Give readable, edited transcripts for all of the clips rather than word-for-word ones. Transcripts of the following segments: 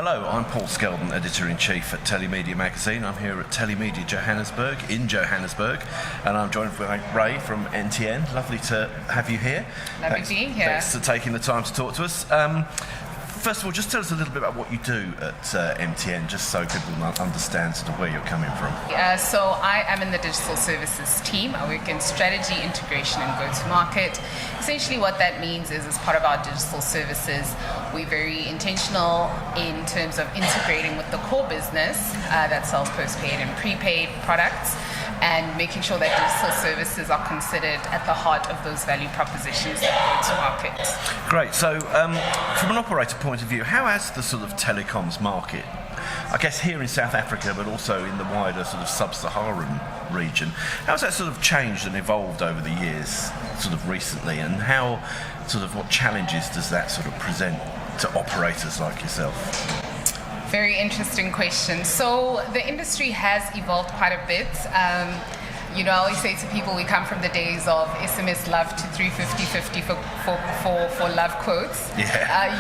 Hello, I'm Paul Skeldon, Editor-in-Chief at Telemedia Magazine. I'm here at Telemedia Johannesburg, in Johannesburg, and I'm joined by Ray from MTN. Lovely to have you here. Lovely being here. Thanks for taking the time to talk to us. First of all, just tell us a little bit about what you do at MTN, just so people understand sort of where you're coming from. So I am in the digital services team. I work in strategy, integration, and go-to-market. Essentially what that means is, as part of our digital services, we're very intentional in terms of integrating with the core business that sells postpaid and prepaid products, and making sure that digital services are considered at the heart of those value propositions that go to market. Great. So from an operator point of view, how has the sort of telecoms market, I guess here in South Africa, but also in the wider sort of sub-Saharan region, how has that sort of changed and evolved over the years, sort of recently, and how, sort of, what challenges does that sort of present to operators like yourself? Very interesting question. So the industry has evolved quite a bit. I always say to people, we come from the days of SMS love to 350 for love quotes. Yeah.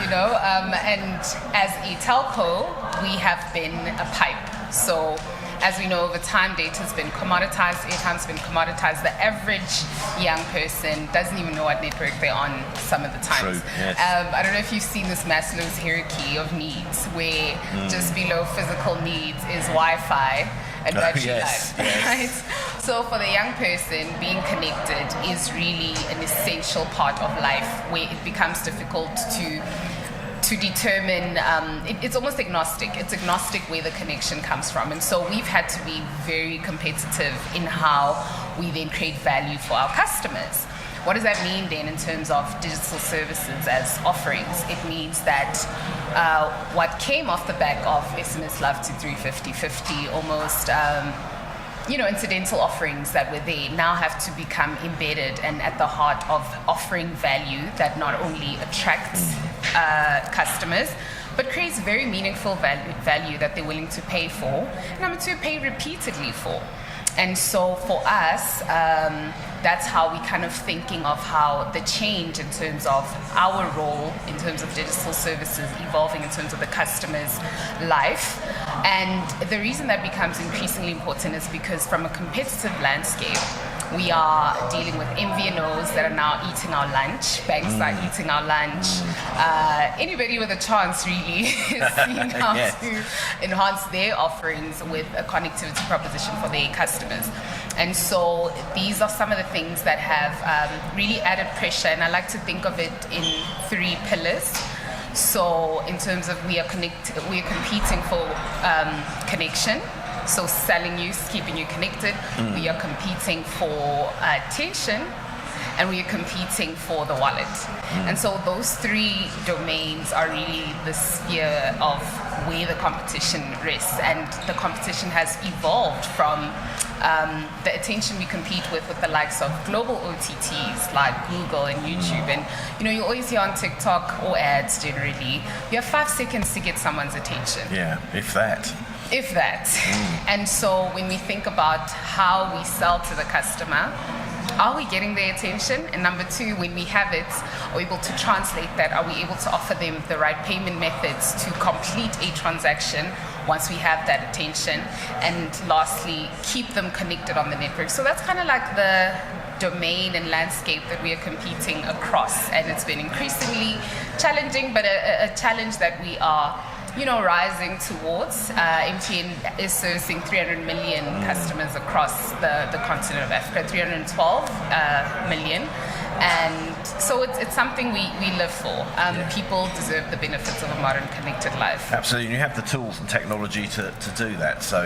And as a telco, we have been a pipe. So as we know, over time, data's been commoditized, airtime's been commoditized. The average young person doesn't even know what network they're on some of the times. True, yes. I don't know if you've seen this Maslow's hierarchy of needs, where just below physical needs is Wi-Fi and battery life. Yes. Right? So for the young person, being connected is really an essential part of life, where it becomes difficult to determine, it's almost agnostic. It's agnostic where the connection comes from. And so we've had to be very competitive in how we then create value for our customers. What does that mean then in terms of digital services as offerings? It means that what came off the back of SMS Love to 350 almost incidental offerings that were there now have to become embedded and at the heart of offering value that not only attracts customers, but creates very meaningful value that they're willing to pay for, and number two, pay repeatedly for. And so for us, that's how we kind of thinking of how the change in terms of our role in terms of digital services evolving in terms of the customer's life. And the reason that becomes increasingly important is because from a competitive landscape, we are dealing with MVNOs that are now eating our lunch. Banks are eating our lunch. Anybody with a chance really is seeing how to enhance their offerings with a connectivity proposition for their customers. And so these are some of the things that have really added pressure, and I like to think of it in three pillars. So in terms of we are competing for connection. So selling you, keeping you connected. We are competing for attention, and we are competing for the wallet. And so those three domains are really the sphere of where the competition rests. And the competition has evolved from the attention we compete with the likes of global OTTs like Google and YouTube. And you always hear on TikTok or ads generally, you have 5 seconds to get someone's attention. Yeah, if that. And so when we think about how we sell to the customer, are we getting their attention? And number two, when we have it, are we able to translate that? Are we able to offer them the right payment methods to complete a transaction once we have that attention? And lastly, keep them connected on the network. So that's kind of like the domain and landscape that we are competing across. And it's been increasingly challenging, but a challenge that we are rising towards. MTN is servicing 300 million customers across the continent of Africa, 312 million. And so it's something we live for. People deserve the benefits of a modern connected life. Absolutely, and you have the tools and technology to do that. So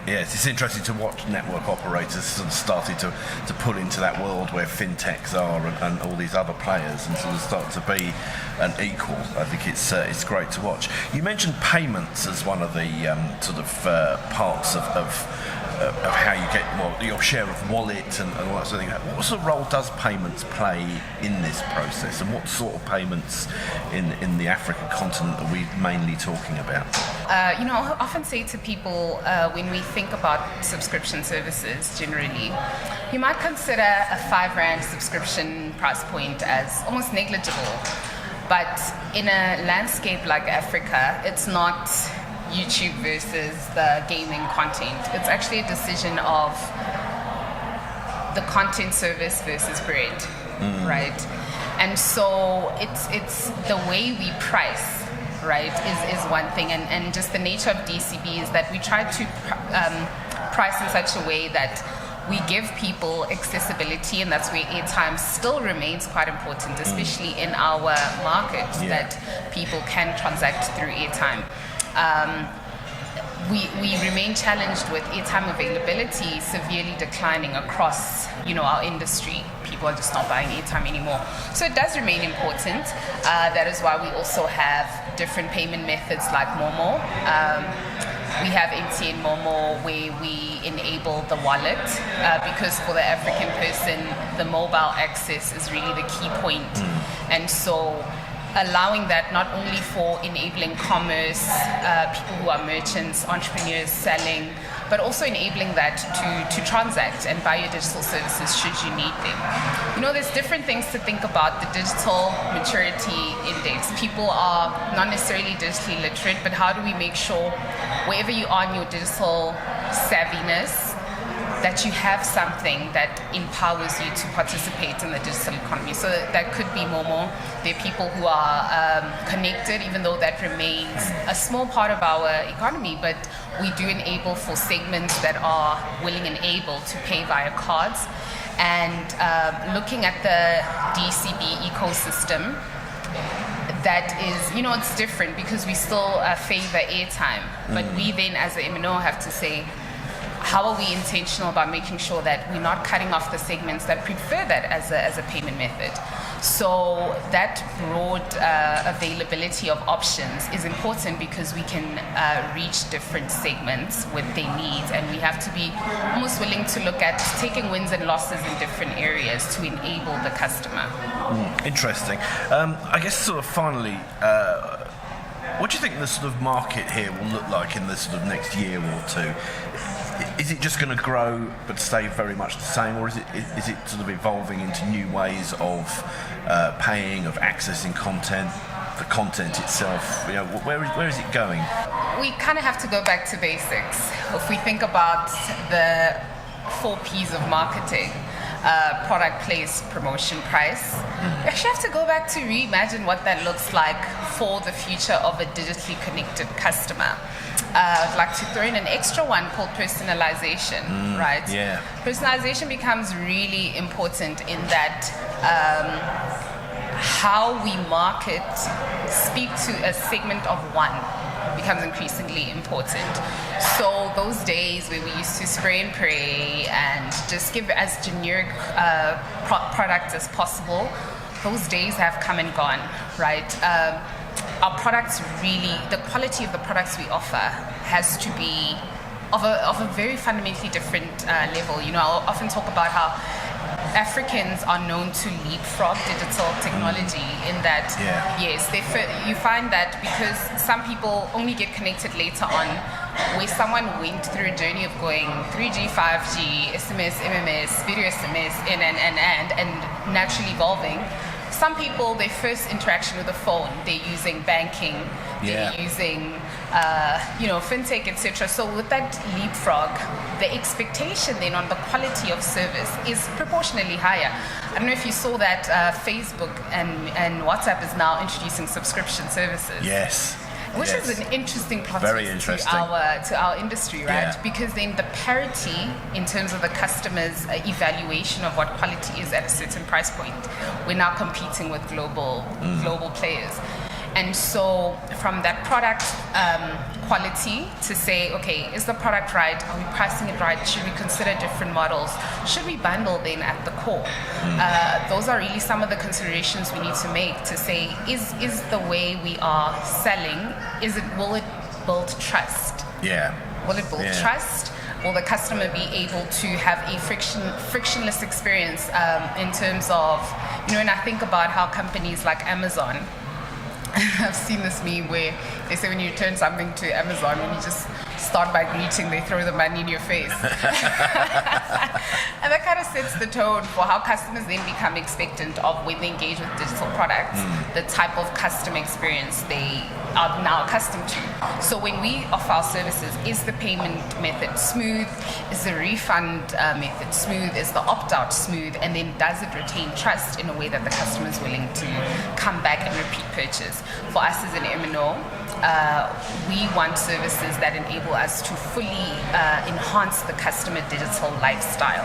it's interesting to watch network operators sort of starting to pull into that world where fintechs are and all these other players, and sort of start to be an equal. I think it's great to watch. You mentioned payments as one of the sort of parts of how you get your share of wallet and all that sort of thing. What sort of role does payments play in this process, and what sort of payments in the African continent are we mainly talking about? I often say to people, when we think about subscription services generally, you might consider a 5 Rand subscription price point as almost negligible. But in a landscape like Africa, it's not YouTube versus the gaming content. It's actually a decision of the content service versus bread, right? And so it's the way we price, right, is one thing. And just the nature of DCB is that we try to price in such a way that we give people accessibility, and that's where airtime still remains quite important, especially in our market, that people can transact through airtime. We remain challenged with airtime availability severely declining across, our industry. People are just not buying airtime anymore. So it does remain important. That is why we also have different payment methods like Momo. We have MTN Momo where we enable the wallet because for the African person, the mobile access is really the key point. And so allowing that not only for enabling commerce, people who are merchants, entrepreneurs selling, but also enabling that to transact and buy your digital services should you need them. There's different things to think about the digital maturity index. People are not necessarily digitally literate, but how do we make sure wherever you are in your digital savviness, that you have something that empowers you to participate in the digital economy. So that could be Momo. There are people who are connected, even though that remains a small part of our economy, but we do enable for segments that are willing and able to pay via cards. And looking at the DCB ecosystem, that is, it's different because we still favor airtime, but we then as the MNO have to say, how are we intentional about making sure that we're not cutting off the segments that prefer that as a payment method? So that broad availability of options is important because we can reach different segments with their needs, and we have to be almost willing to look at taking wins and losses in different areas to enable the customer. Interesting. I guess sort of finally, what do you think the sort of market here will look like in the sort of next year or two? Is it just going to grow but stay very much the same, or is it sort of evolving into new ways of paying, of accessing content, the content itself? Where is it going? We kind of have to go back to basics. If we think about the 4 P's of marketing, product, place, promotion, price, we actually have to go back to reimagine what that looks like for the future of a digitally connected customer. I'd like to throw in an extra one called personalization, right? Yeah. Personalization becomes really important in that how we market, speak to a segment of one becomes increasingly important. So those days where we used to spray and pray and just give as generic products as possible, those days have come and gone, right? Our products really, the quality of the products we offer has to be of a very fundamentally different level. I'll often talk about how Africans are known to leapfrog digital technology in that, yes, you find that because some people only get connected later on, where someone went through a journey of going 3G, 5G, SMS, MMS, video SMS, and naturally evolving. Some people, their first interaction with the phone, they're using banking, they're using, fintech, etc. So with that leapfrog, the expectation then on the quality of service is proportionally higher. I don't know if you saw that Facebook and WhatsApp is now introducing subscription services. Yes. Which is an interesting plot twist to our industry, right? Yeah. Because then the parity in terms of the customer's evaluation of what quality is at a certain price point, we're now competing with global players. And so from that product quality to say, okay, is the product right? Are we pricing it right? Should we consider different models? Should we bundle then at the core? Those are really some of the considerations we need to make to say, is the way we are selling, will it build trust? Yeah. Will it build trust? Will the customer be able to have a frictionless experience in terms of, when I think about how companies like Amazon, I've seen this meme where they say when you return something to Amazon, when you just start by greeting, they throw the money in your face. And that kind of sets the tone for how customers then become expectant of when they engage with digital products, the type of customer experience they are now accustomed to. So when we offer our services, is the payment method smooth? Is the refund method smooth? Is the opt-out smooth? And then does it retain trust in a way that the customer is willing to come back and repeat purchase? For us as an MNO, we want services that enable us to fully enhance the customer digital lifestyle,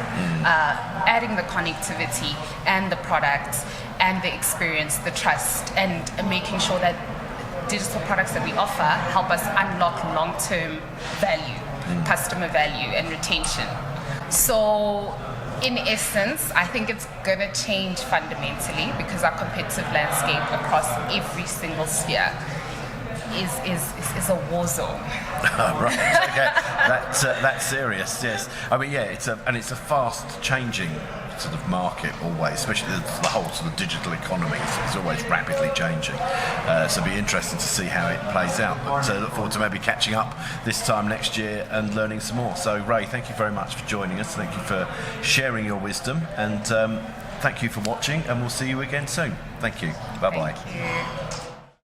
adding the connectivity and the products and the experience, the trust, and making sure that digital products that we offer help us unlock long-term value, customer value and retention. So in essence, I think it's going to change fundamentally because our competitive landscape across every single sphere is a war zone. Right. Okay. That's serious. Yes. I mean, yeah. It's a fast changing sort of market always, especially the whole sort of digital economy. It's always rapidly changing. So it'll be interesting to see how it plays out. But look forward to maybe catching up this time next year and learning some more. So Ray, thank you very much for joining us. Thank you for sharing your wisdom, and thank you for watching. And we'll see you again soon. Thank you. Bye bye. Thank you.